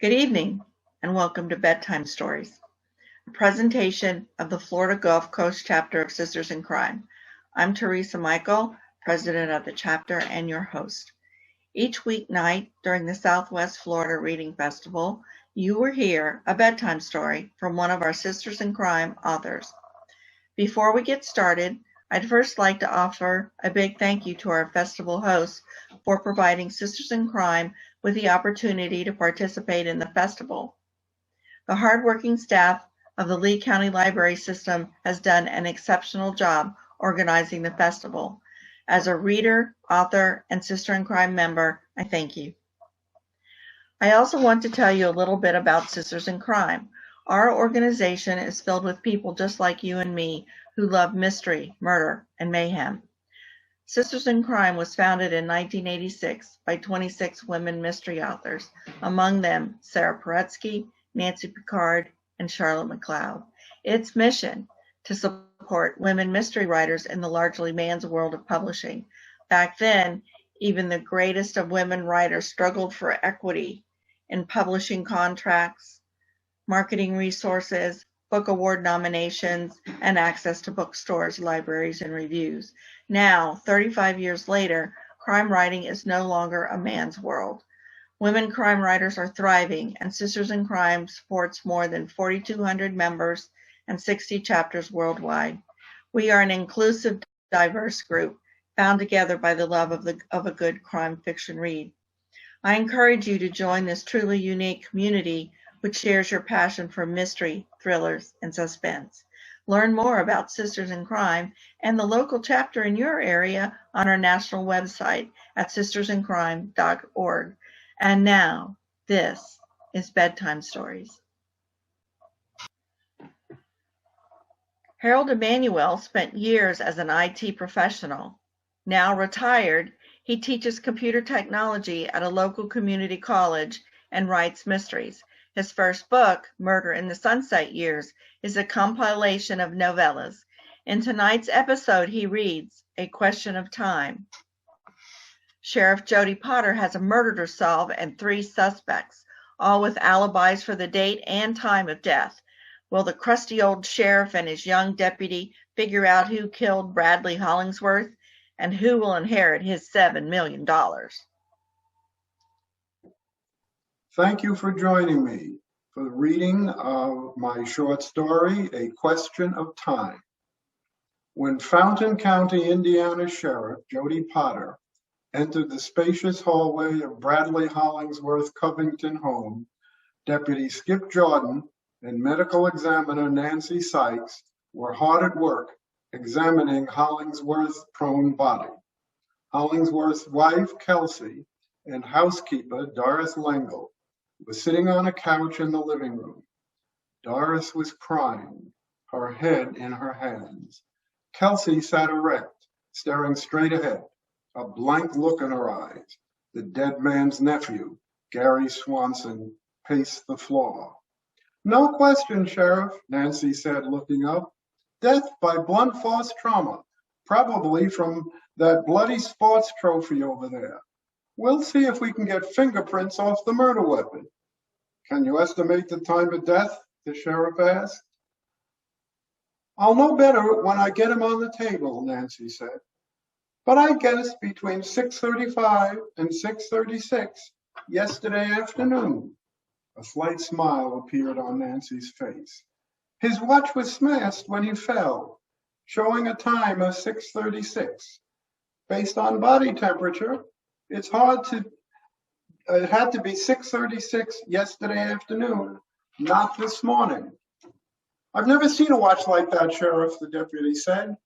Good evening, and welcome to Bedtime Stories, a presentation of the Florida Gulf Coast chapter of Sisters in Crime. I'm Teresa Michael, president of the chapter and your host. Each weeknight during the Southwest Florida Reading Festival, you will hear a bedtime story from one of our Sisters in Crime authors. Before we get started, I'd first like to offer a big thank you to our festival hosts for providing Sisters in Crime with the opportunity to participate in the festival. The hardworking staff of the Lee County Library System has done an exceptional job organizing the festival. As a reader, author, and Sister in Crime member, I thank you. I also want to tell you a little bit about Sisters in Crime. Our organization is filled with people just like you and me who love mystery, murder, and mayhem. Sisters in Crime was founded in 1986 by 26 women mystery authors, among them Sarah Paretsky, Nancy Picard, and Charlotte McLeod. Its mission to support women mystery writers in the largely man's world of publishing. Back then, even the greatest of women writers struggled for equity in publishing contracts, marketing resources, book award nominations, and access to bookstores, libraries, and reviews. Now, 35 years later, crime writing is no longer a man's world. Women crime writers are thriving, and Sisters in Crime supports more than 4,200 members and 60 chapters worldwide. We are an inclusive, diverse group, bound together by the love of a good crime fiction read. I encourage you to join this truly unique community which shares your passion for mystery, thrillers, and suspense. Learn more about Sisters in Crime and the local chapter in your area on our national website at sistersincrime.org. And now, this is Bedtime Stories. Harold Emanuel spent years as an IT professional. Now retired, he teaches computer technology at a local community college and writes mysteries. His first book, Murder in the Sunset Years, is a compilation of novellas. In tonight's episode, he reads A Question of Time. Sheriff Jody Potter has a murder to solve and 3 suspects, all with alibis for the date and time of death. Will the crusty old sheriff and his young deputy figure out who killed Bradley Hollingsworth and who will inherit his $7 million? Thank you for joining me for the reading of my short story, A Question of Time. When Fountain County, Indiana Sheriff Jody Potter entered the spacious hallway of Bradley Hollingsworth Covington home, Deputy Skip Jordan and medical examiner Nancy Sykes were hard at work examining Hollingsworth's prone body. Hollingsworth's wife, Kelsey, and housekeeper, Doris Lengel, was sitting on a couch in the living room. Doris was crying, her head in her hands. Kelsey sat erect, staring straight ahead, a blank look in her eyes. The dead man's nephew, Gary Swanson, paced the floor. No question, Sheriff, Nancy said, looking up. Death by blunt force trauma, probably from that bloody sports trophy over there. We'll see if we can get fingerprints off the murder weapon. Can you estimate the time of death? The sheriff asked. I'll know better when I get him on the table, Nancy said. But I guess between 6:35 and 6:36 yesterday afternoon. A slight smile appeared on Nancy's face. His watch was smashed when he fell, showing a time of 6:36. Based on body temperature, it had to be 6:36 yesterday afternoon, not this morning. I've never seen a watch like that, Sheriff, the deputy said,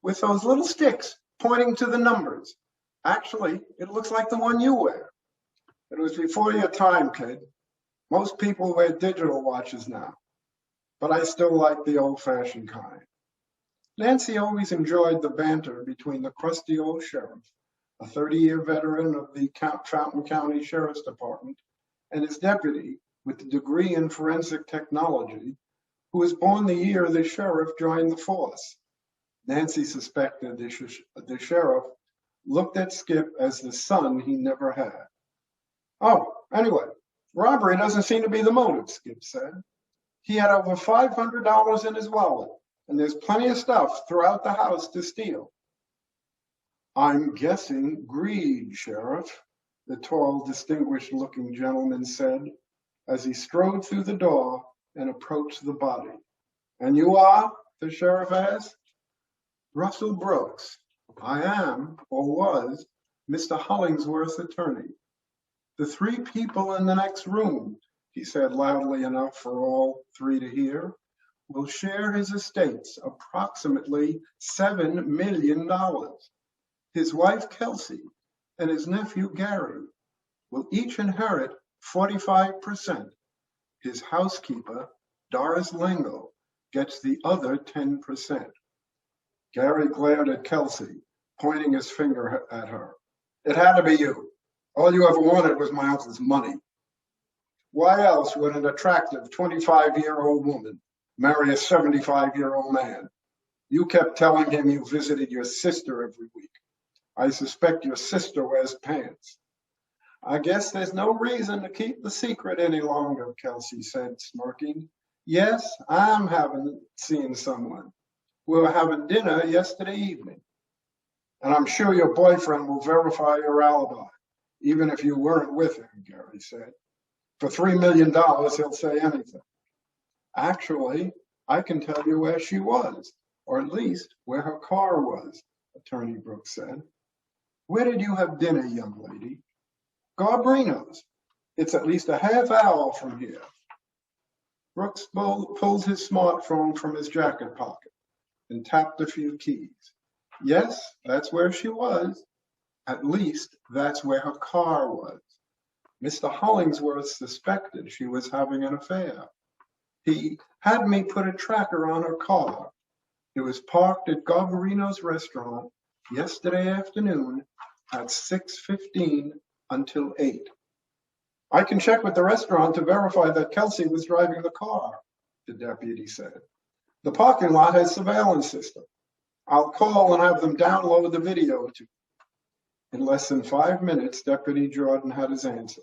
with those little sticks pointing to the numbers. Actually, it looks like the one you wear. It was before your time, kid. Most people wear digital watches now, but I still like the old-fashioned kind. Nancy always enjoyed the banter between the crusty old sheriff, a 30-year veteran of the Fountain County Sheriff's Department, and his deputy with a degree in forensic technology, who was born the year the sheriff joined the force. Nancy suspected the sheriff looked at Skip as the son he never had. Oh, anyway, Robbery doesn't seem to be the motive, Skip said. He had over $500 in his wallet, and there's plenty of stuff throughout the house to steal. I'm guessing greed, Sheriff, the tall, distinguished-looking gentleman said as he strode through the door and approached the body. And you are? The sheriff asked. Russell Brooks. I am, or was, Mr. Hollingsworth's attorney. The three people in the next room, he said loudly enough for all three to hear, will share his estates, approximately $7 million. His wife, Kelsey, and his nephew, Gary, will each inherit 45%. His housekeeper, Doris Lengo, gets the other 10%. Gary glared at Kelsey, pointing his finger at her. It had to be you. All you ever wanted was my uncle's money. Why else would an attractive 25-year-old woman marry a 75-year-old man? You kept telling him you visited your sister every week. I suspect your sister wears pants. I guess there's no reason to keep the secret any longer, Kelsey said, smirking. Yes, I'm seeing someone. We were having dinner yesterday evening. And I'm sure your boyfriend will verify your alibi, even if you weren't with him, Gary said. For $3 million, he'll say anything. Actually, I can tell you where she was, or at least where her car was, Attorney Brooks said. Where did you have dinner, young lady? Garbarino's. It's at least a half hour from here. Brooks pulled his smartphone from his jacket pocket and tapped a few keys. Yes, that's where she was. At least that's where her car was. Mr. Hollingsworth suspected she was having an affair. He had me put a tracker on her car. It was parked at Garbarino's restaurant yesterday afternoon at 6:15 until 8. I can check with the restaurant to verify that Kelsey was driving the car, the deputy said. The parking lot has surveillance system. I'll call and have them download the video to. In less than 5 minutes, Deputy Jordan had his answer.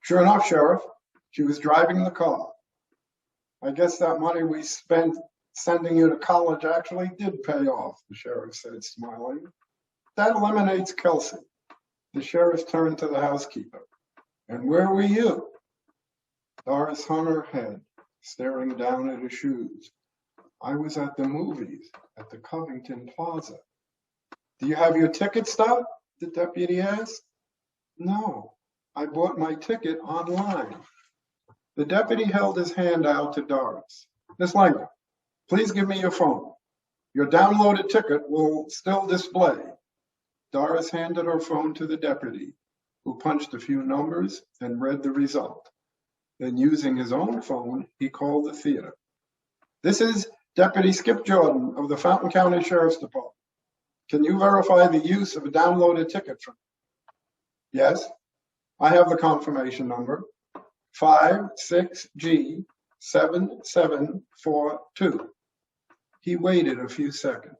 Sure enough, Sheriff, she was driving the car. I guess that money we spent sending you to college actually did pay off, the sheriff said, smiling. That eliminates Kelsey. The sheriff turned to the housekeeper. And where were you? Doris hung her head, staring down at her shoes. I was at the movies at the Covington Plaza. Do you have your ticket stub? The deputy asked. No, I bought my ticket online. The deputy held his hand out to Doris. Miss Langer, please give me your phone. Your downloaded ticket will still display. Doris handed her phone to the deputy, who punched a few numbers and read the result. Then, using his own phone, he called the theater. This is Deputy Skip Jordan of the Fountain County Sheriff's Department. Can you verify the use of a downloaded ticket from me? Yes, I have the confirmation number. 56G7742. He waited a few seconds.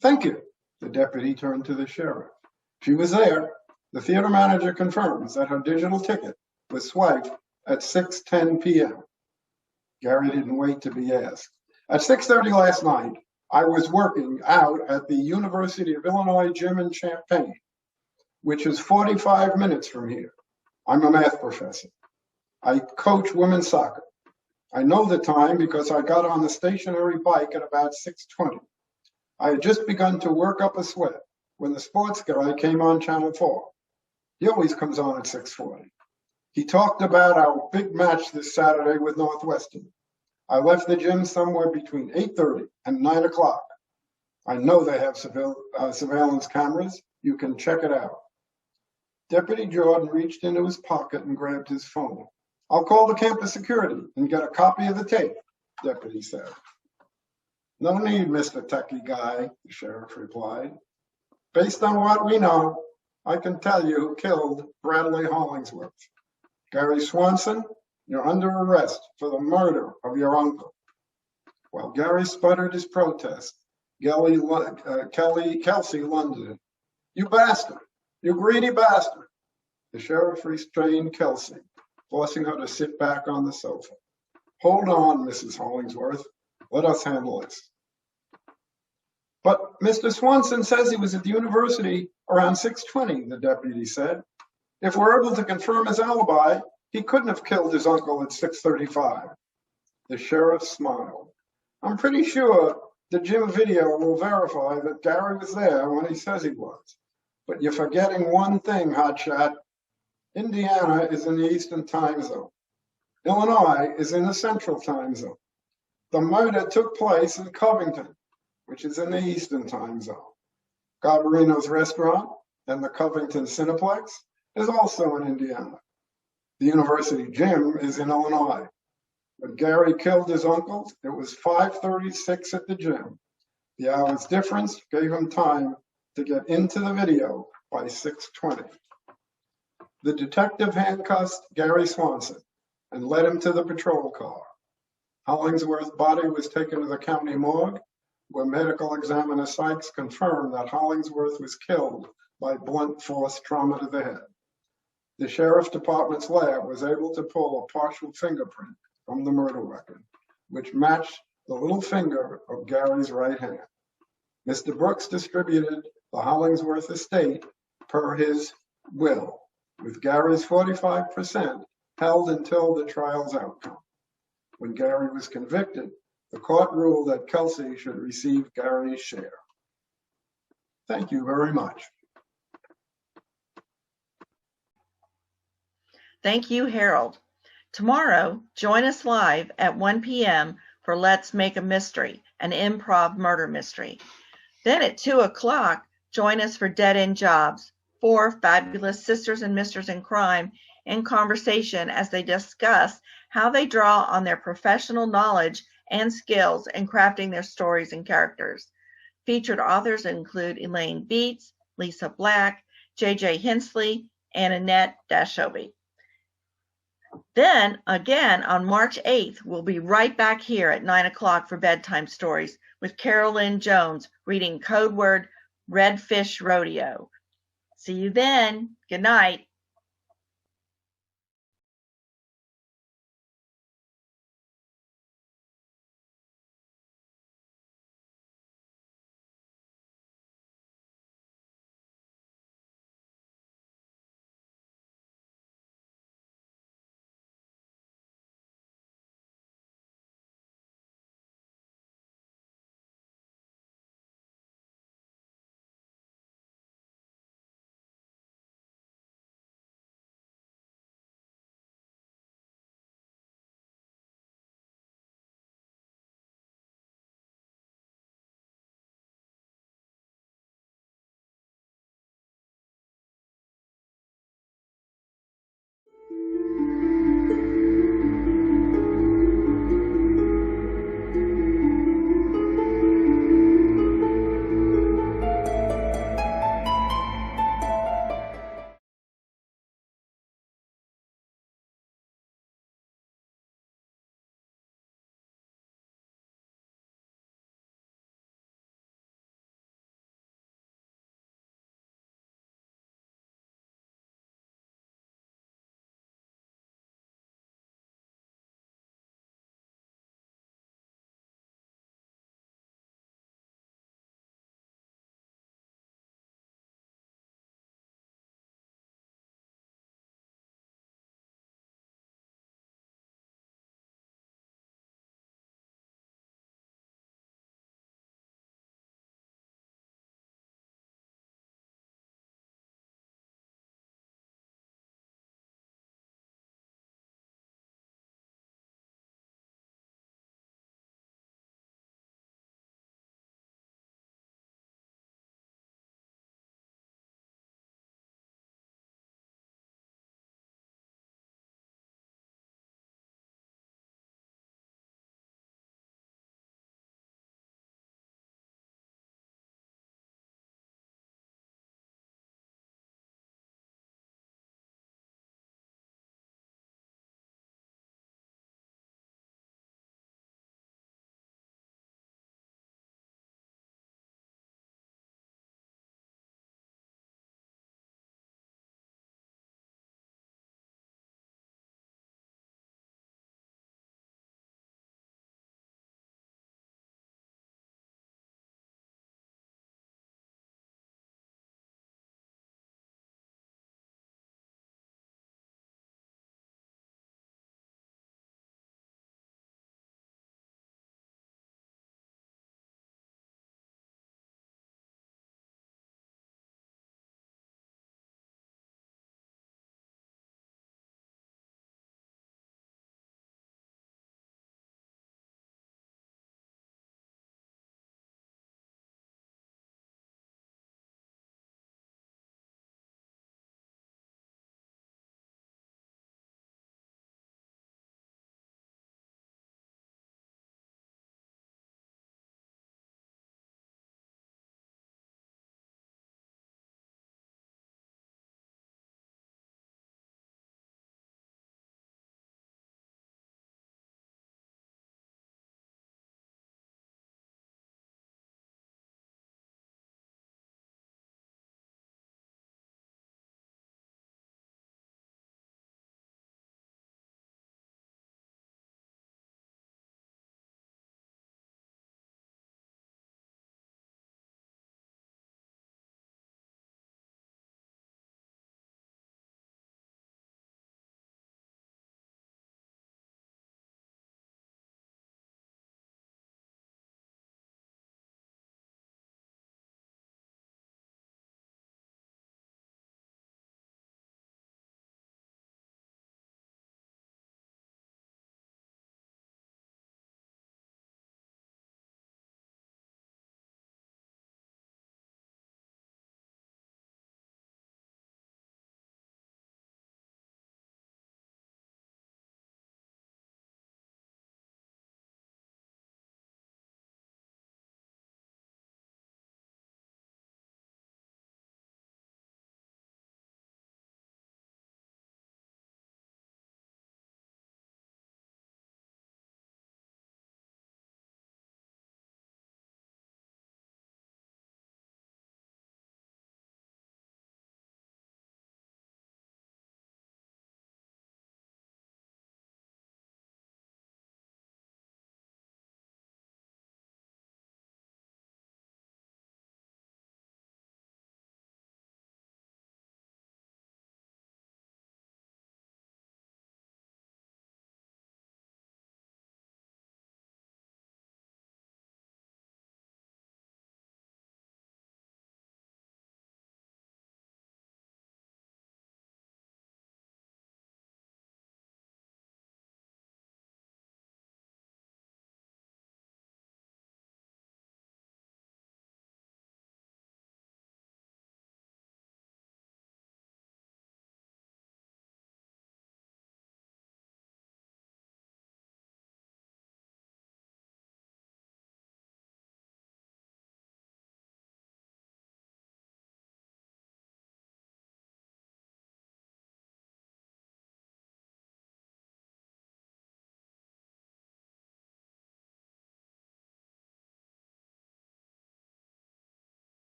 Thank you. The deputy turned to the sheriff. She was there. The theater manager confirms that her digital ticket was swiped at 6:10 p.m. Gary didn't wait to be asked. At 6:30 last night, I was working out at the University of Illinois gym in Champaign, which is 45 minutes from here. I'm a math professor. I coach women's soccer. I know the time because I got on the stationary bike at about 6:20. I had just begun to work up a sweat when the sports guy came on Channel 4. He always comes on at 6:40. He talked about our big match this Saturday with Northwestern. I left the gym somewhere between 8:30 and 9 o'clock. I know they have surveillance cameras. You can check it out. Deputy Jordan reached into his pocket and grabbed his phone. I'll call the campus security and get a copy of the tape, deputy said. No need, Mr. Techie Guy, the sheriff replied. Based on what we know, I can tell you who killed Bradley Hollingsworth. Gary Swanson, you're under arrest for the murder of your uncle. While Gary sputtered his protest, Kelsey lunged it. You bastard! You greedy bastard! The sheriff restrained Kelsey, forcing her to sit back on the sofa. "Hold on, Mrs. Hollingsworth. Let us handle this." "But Mr. Swanson says he was at the university around 6:20, the deputy said. "If we're able to confirm his alibi, he couldn't have killed his uncle at 6:35. The sheriff smiled. "I'm pretty sure the gym video will verify that Gary was there when he says he was. But you're forgetting one thing, hotshot. Indiana is in the Eastern time zone. Illinois is in the Central time zone. The murder took place in Covington, which is in the Eastern time zone. Garbarino's restaurant and the Covington Cineplex is also in Indiana. The university gym is in Illinois. When Gary killed his uncle, it was 5:36 at the gym. The hour's difference gave him time to get into the video by 6:20. The detective handcuffed Gary Swanson and led him to the patrol car. Hollingsworth's body was taken to the county morgue, where medical examiner Sykes confirmed that Hollingsworth was killed by blunt force trauma to the head. The sheriff's department's lab was able to pull a partial fingerprint from the murder weapon, which matched the little finger of Gary's right hand. Mr. Brooks distributed the Hollingsworth estate per his will, with Gary's 45% held until the trial's outcome. When Gary was convicted, the court ruled that Kelsey should receive Gary's share. Thank you very much. Thank you, Harold. Tomorrow, join us live at 1 p.m. for Let's Make a Mystery, an improv murder mystery. Then at 2 o'clock, join us for Dead End Jobs, 4 fabulous sisters and misters in crime in conversation as they discuss how they draw on their professional knowledge and skills in crafting their stories and characters. Featured authors include Elaine Beats, Lisa Black, J.J. Hensley, and Annette Dashobi. Then, again, on March 8th, we'll be right back here at 9 o'clock for Bedtime Stories with Carolyn Jones reading code word Redfish Rodeo. See you then. Good night.